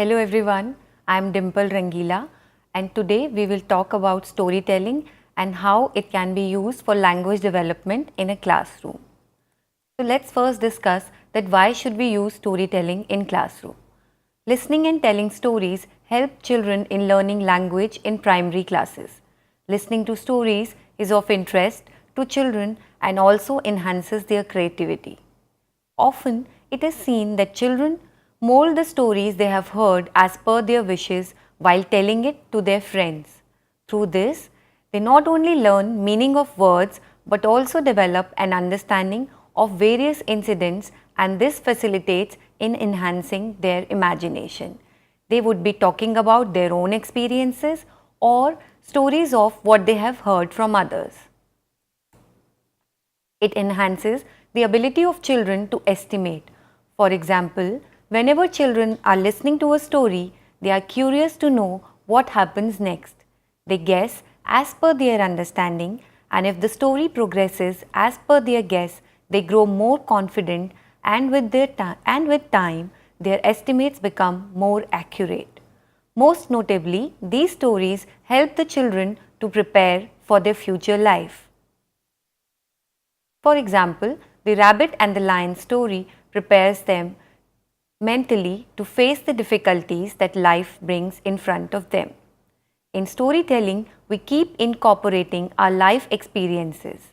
Hello everyone, I am Dimple Rangila and today we will talk about storytelling and how it can be used for language development in a classroom. So let's first discuss that why should we use storytelling in classroom. Listening and telling stories help children in learning language in primary classes. Listening to stories is of interest to children and also enhances their creativity. Often, it is seen that children mold the stories they have heard as per their wishes while telling it to their friends. Through this, they not only learn meaning of words but also develop an understanding of various incidents, and this facilitates in enhancing their imagination. They would be talking about their own experiences or stories of what they have heard from others. It enhances the ability of children to estimate. For example, whenever children are listening to a story, they are curious to know what happens next. They guess as per their understanding, and if the story progresses as per their guess, they grow more confident, and with time their estimates become more accurate. Most notably, these stories help the children to prepare for their future life. For example, the rabbit and the lion story prepares them mentally to face the difficulties that life brings in front of them. In storytelling, we keep incorporating our life experiences.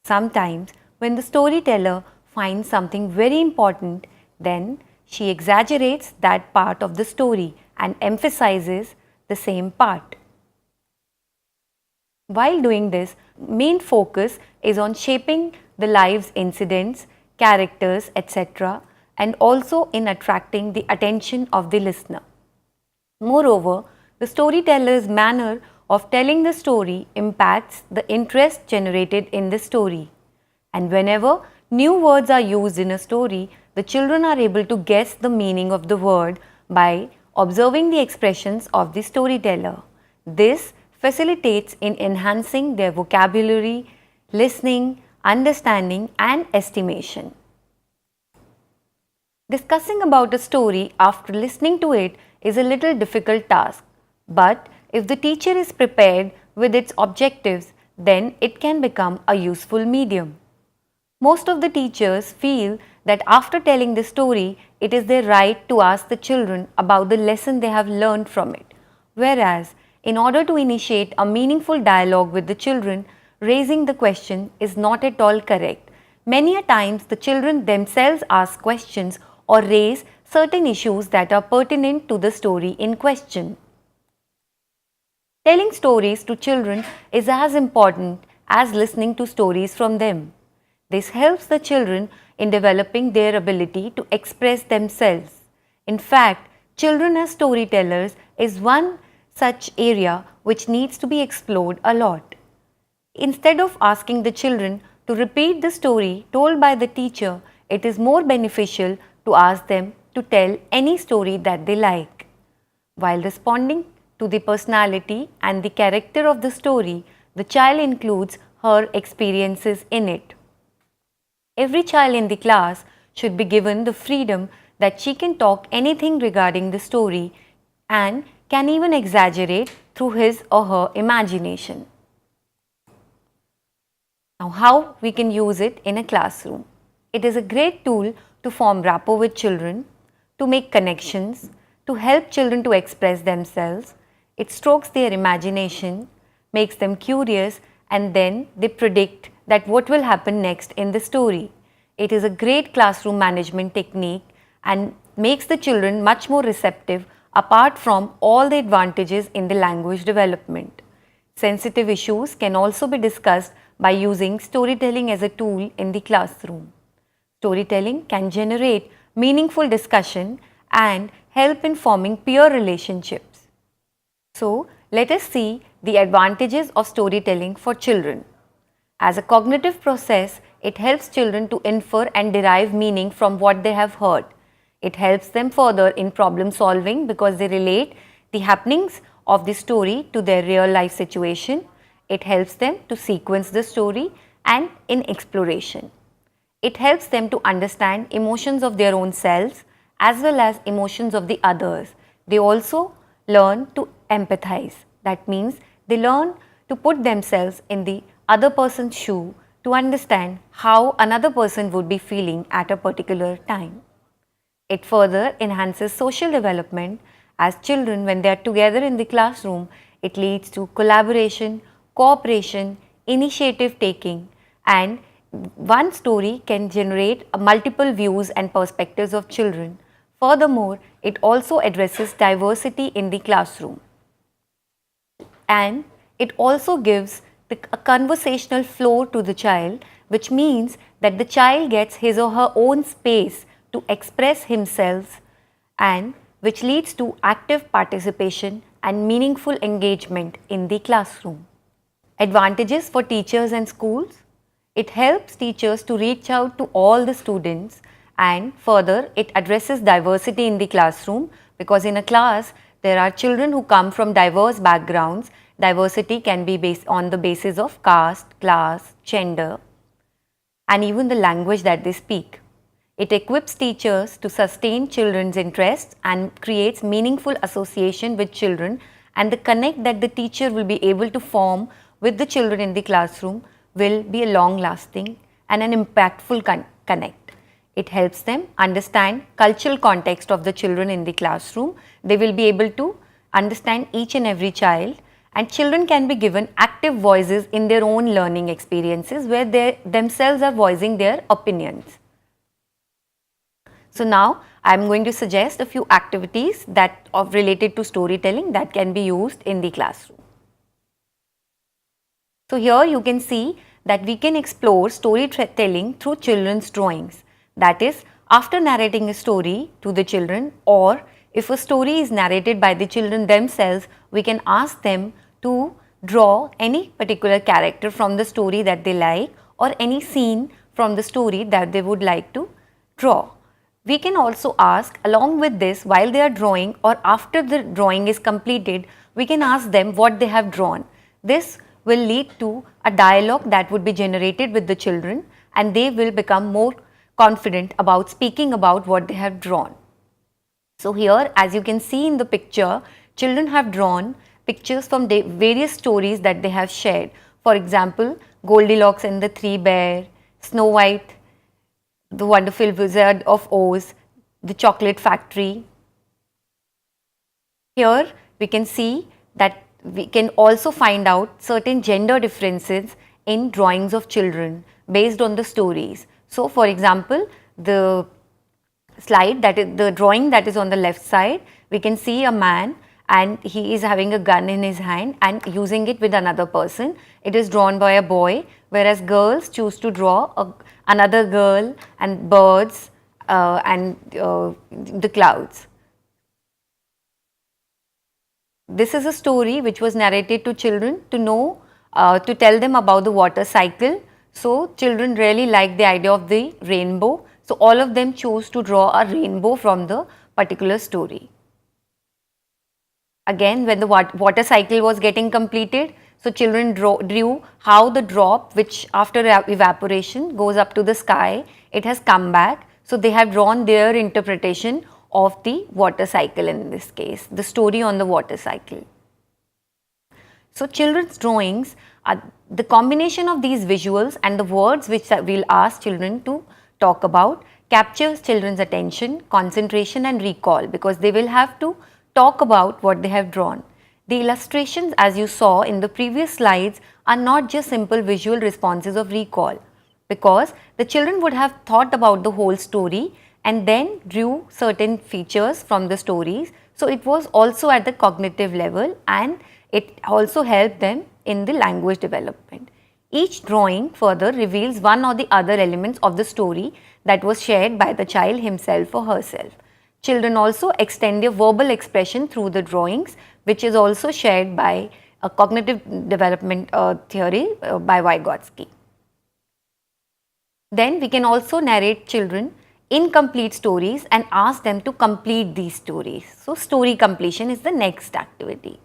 Sometimes, when the storyteller finds something very important, then she exaggerates that part of the story and emphasizes the same part. While doing this, main focus is on shaping the life's incidents, characters, etc., and also in attracting the attention of the listener. Moreover, the storyteller's manner of telling the story impacts the interest generated in the story. And whenever new words are used in a story, the children are able to guess the meaning of the word by observing the expressions of the storyteller. This facilitates in enhancing their vocabulary, listening, understanding, and estimation. Discussing about a story after listening to it is a little difficult task, but if the teacher is prepared with its objectives, then it can become a useful medium. Most of the teachers feel that after telling the story, it is their right to ask the children about the lesson they have learned from it. Whereas, in order to initiate a meaningful dialogue with the children, raising the question is not at all correct. Many a times, the children themselves ask questions or raise certain issues that are pertinent to the story in question. Telling stories to children is as important as listening to stories from them. This helps the children in developing their ability to express themselves. In fact, children as storytellers is one such area which needs to be explored a lot. Instead of asking the children to repeat the story told by the teacher, it is more beneficial to ask them to tell any story that they like. While responding to the personality and the character of the story, the child includes her experiences in it. Every child in the class should be given the freedom that she can talk anything regarding the story and can even exaggerate through his or her imagination. Now, how we can use it in a classroom? It is a great tool to form rapport with children, to make connections, to help children to express themselves. It strokes their imagination, makes them curious, and then they predict that what will happen next in the story. It is a great classroom management technique and makes the children much more receptive apart from all the advantages in the language development. Sensitive issues can also be discussed by using storytelling as a tool in the classroom. Storytelling can generate meaningful discussion and help in forming peer relationships. So, let us see the advantages of storytelling for children. As a cognitive process, it helps children to infer and derive meaning from what they have heard. It helps them further in problem solving because they relate the happenings of the story to their real life situation. It helps them to sequence the story and in exploration. It helps them to understand emotions of their own selves as well as emotions of the others. They also learn to empathize. That means they learn to put themselves in the other person's shoe to understand how another person would be feeling at a particular time. It further enhances social development as children, when they are together in the classroom, it leads to collaboration, cooperation, initiative taking, and one story can generate multiple views and perspectives of children. Furthermore, it also addresses diversity in the classroom, and it also gives a conversational flow to the child, which means that the child gets his or her own space to express himself, and which leads to active participation and meaningful engagement in the classroom. Advantages for teachers and schools. It helps teachers to reach out to all the students, and further it addresses diversity in the classroom, because in a class there are children who come from diverse backgrounds. Diversity can be based on the basis of caste, class, gender, and even the language that they speak. It equips teachers to sustain children's interests and creates meaningful association with children, and the connect that the teacher will be able to form with the children in the classroom will be a long lasting and an impactful connect. It helps them understand cultural context of the children in the classroom. They will be able to understand each and every child, and children can be given active voices in their own learning experiences where they themselves are voicing their opinions. So now I am going to suggest a few activities that are related to storytelling that can be used in the classroom. So here you can see that we can explore storytelling through children's drawings. That is, after narrating a story to the children, or if a story is narrated by the children themselves, we can ask them to draw any particular character from the story that they like, or any scene from the story that they would like to draw. We can also ask, along with this, while they are drawing or after the drawing is completed, we can ask them what they have drawn. This will lead to a dialogue that would be generated with the children, and they will become more confident about speaking about what they have drawn. So here, as you can see in the picture, children have drawn pictures from the various stories that they have shared. For example, Goldilocks and the Three Bears, Snow White, The Wonderful Wizard of Oz, The Chocolate Factory. Here we can see that we can also find out certain gender differences in drawings of children based on the stories. So for example, the slide that is the drawing that is on the left side, we can see a man and he is having a gun in his hand and using it with another person. It is drawn by a boy, whereas girls choose to draw another girl and birds and the clouds. This is a story which was narrated to children to know, to tell them about the water cycle. So children really like the idea of the rainbow. So all of them chose to draw a rainbow from the particular story. Again, when the water cycle was getting completed, so children drew how the drop, which after evaporation goes up to the sky, it has come back. So they have drawn their interpretation of the water cycle, in this case, the story on the water cycle. So children's drawings are the combination of these visuals and the words which we'll ask children to talk about captures children's attention, concentration and recall, because they will have to talk about what they have drawn. The illustrations, as you saw in the previous slides, are not just simple visual responses of recall, because the children would have thought about the whole story and then drew certain features from the stories. So it was also at the cognitive level, and it also helped them in the language development. Each drawing further reveals one or the other elements of the story that was shared by the child himself or herself. Children also extend their verbal expression through the drawings, which is also shared by a cognitive development theory by Vygotsky. Then we can also narrate children incomplete stories and ask them to complete these stories. So story completion is the next activity.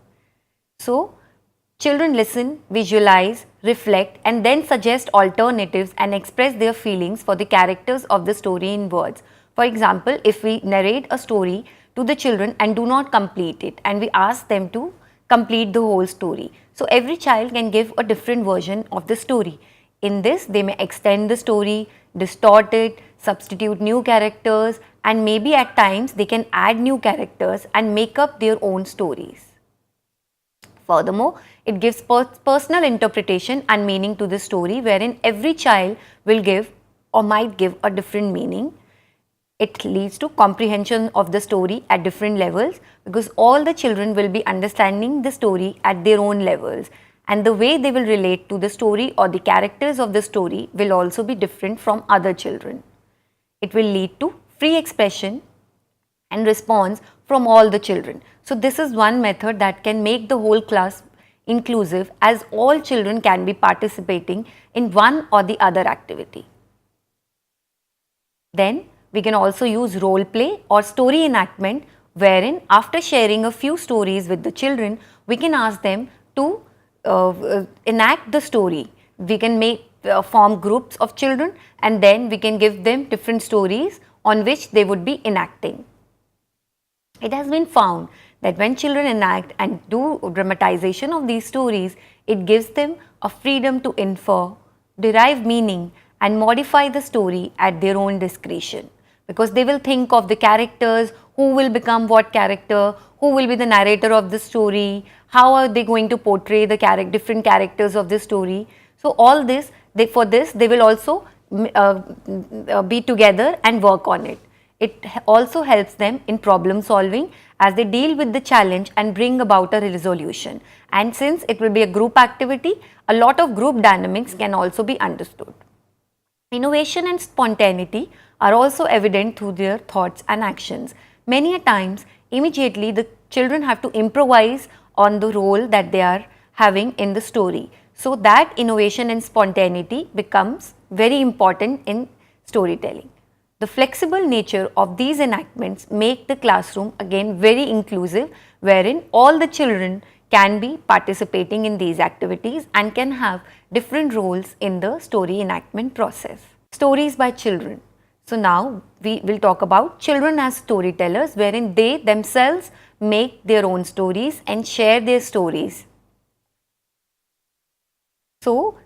So children listen, visualize, reflect and then suggest alternatives and express their feelings for the characters of the story in words. For example, if we narrate a story to the children and do not complete it, and we ask them to complete the whole story. So every child can give a different version of the story. In this, they may extend the story, distort it, substitute new characters, and maybe at times they can add new characters and make up their own stories. Furthermore, it gives personal interpretation and meaning to the story, wherein every child will give or might give a different meaning. It leads to comprehension of the story at different levels, because all the children will be understanding the story at their own levels, and the way they will relate to the story or the characters of the story will also be different from other children. It will lead to free expression and response from all the children. So this is one method that can make the whole class inclusive, as all children can be participating in one or the other activity. Then we can also use role play or story enactment, wherein after sharing a few stories with the children, we can ask them to enact the story. We can form groups of children, and then we can give them different stories on which they would be enacting. It has been found that when children enact and do dramatization of these stories, it gives them a freedom to infer, derive meaning, and modify the story at their own discretion, because they will think of the characters, who will become what character, who will be the narrator of the story, how are they going to portray the different characters of the story. So all this, for this they will also be together and work on it. It also helps them in problem solving as they deal with the challenge and bring about a resolution. And since it will be a group activity, a lot of group dynamics can also be understood. Innovation and spontaneity are also evident through their thoughts and actions. Many a times, immediately the children have to improvise on the role that they are having in the story. So that innovation and spontaneity becomes very important in storytelling. The flexible nature of these enactments make the classroom again very inclusive, wherein all the children can be participating in these activities and can have different roles in the story enactment process. Stories by children. So now we will talk about children as storytellers, wherein they themselves make their own stories and share their stories. So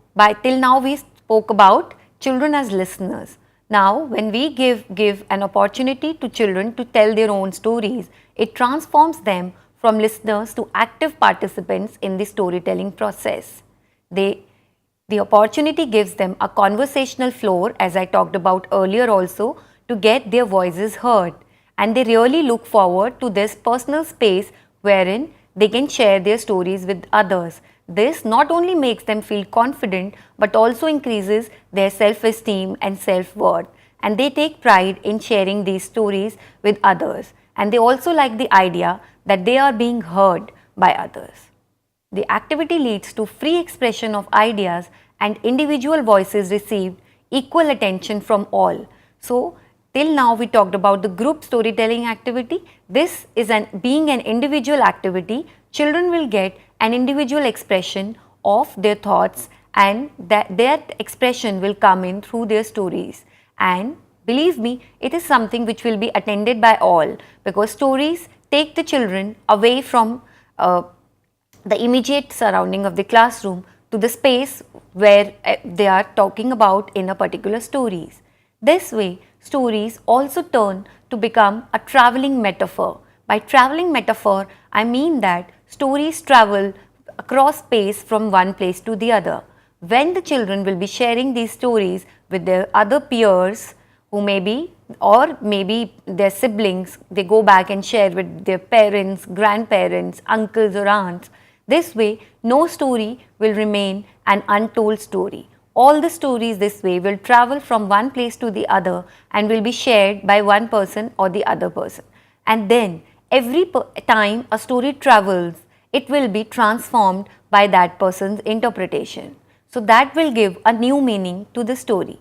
till now we spoke about children as listeners. Now when we give an opportunity to children to tell their own stories, it transforms them from listeners to active participants in the storytelling process. The opportunity gives them a conversational floor, as I talked about earlier also, to get their voices heard, and they really look forward to this personal space wherein they can share their stories with others. This not only makes them feel confident but also increases their self-esteem and self-worth, and they take pride in sharing these stories with others, and they also like the idea that they are being heard by others. The activity leads to free expression of ideas, and individual voices received equal attention from all. So till now we talked about the group storytelling activity. This is being an individual activity. Children will get an individual expression of their thoughts, and that expression will come in through their stories. And believe me, it is something which will be attended by all, because stories take the children away from the immediate surrounding of the classroom to the space where they are talking about in a particular stories. This way, stories also turn to become a traveling metaphor. By traveling metaphor, I mean that stories travel across space from one place to the other. When the children will be sharing these stories with their other peers, who maybe their siblings, they go back and share with their parents, grandparents, uncles or aunts. This way, no story will remain an untold story. All the stories this way will travel from one place to the other and will be shared by one person or the other person. And then every time a story travels, it will be transformed by that person's interpretation. So that will give a new meaning to the story.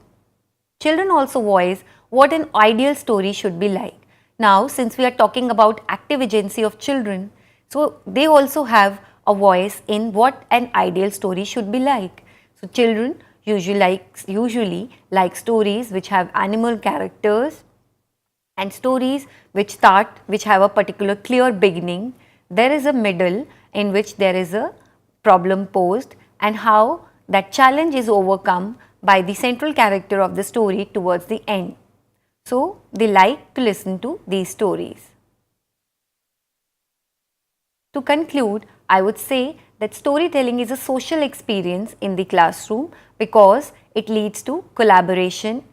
Children also voice what an ideal story should be like. Now, since we are talking about active agency of children, so they also have a voice in what an ideal story should be like. So children usually like stories which have animal characters, and stories which have a particular clear beginning, there is a middle in which there is a problem posed and how that challenge is overcome by the central character of the story towards the end. So, they like to listen to these stories. To conclude, I would say that storytelling is a social experience in the classroom because it leads to collaboration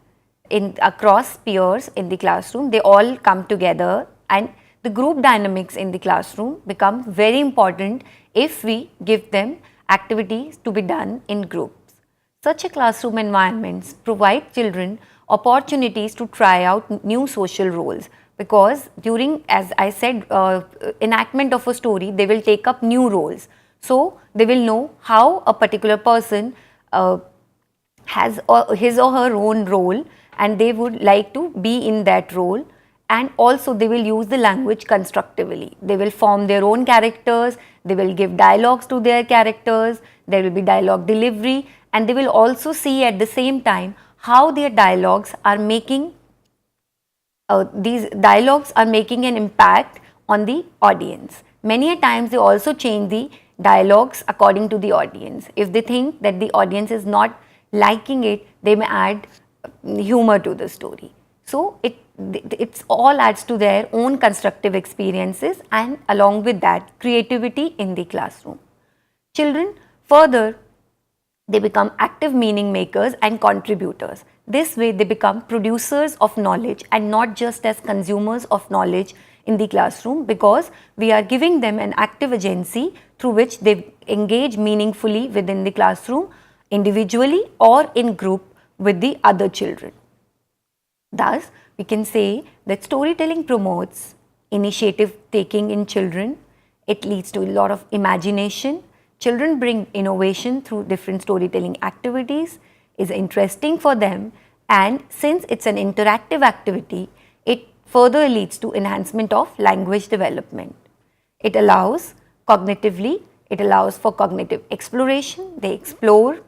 across peers in the classroom. They all come together and the group dynamics in the classroom become very important if we give them activities to be done in groups. Such a classroom environments provide children opportunities to try out new social roles because during, as I said, enactment of a story, they will take up new roles. So, they will know how a particular person has his or her own role and they would like to be in that role, and also they will use the language constructively. They will form their own characters, they will give dialogues to their characters, there will be dialogue delivery, and they will also see at the same time how their dialogues are making these dialogues are making an impact on the audience. Many a times they also change the dialogues according to the audience. If they think that the audience is not liking it, they may add humor to the story. So, it's all adds to their own constructive experiences and along with that creativity in the classroom. Children further, they become active meaning makers and contributors. This way they become producers of knowledge and not just as consumers of knowledge in the classroom because we are giving them an active agency through which they engage meaningfully within the classroom individually or in group with the other children. Thus, we can say that storytelling promotes initiative taking in children. It leads to a lot of imagination. Children bring innovation through different storytelling activities, is interesting for them, and since it's an interactive activity, it further leads to enhancement of language development. It allows cognitively, it allows for cognitive exploration. They explore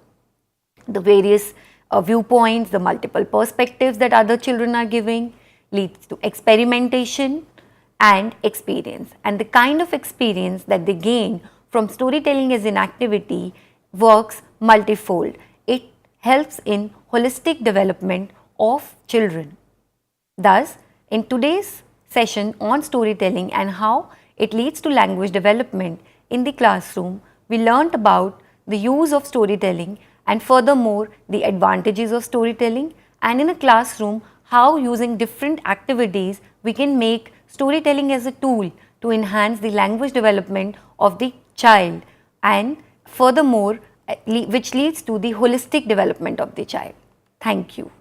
the various viewpoints, the multiple perspectives that other children are giving, leads to experimentation and experience. And the kind of experience that they gain from storytelling as an activity works multifold. It helps in holistic development of children. Thus, in today's session on storytelling and how it leads to language development in the classroom, we learnt about the use of storytelling and furthermore the advantages of storytelling, and in a classroom how using different activities we can make storytelling as a tool to enhance the language development of the child and furthermore which leads to the holistic development of the child. Thank you.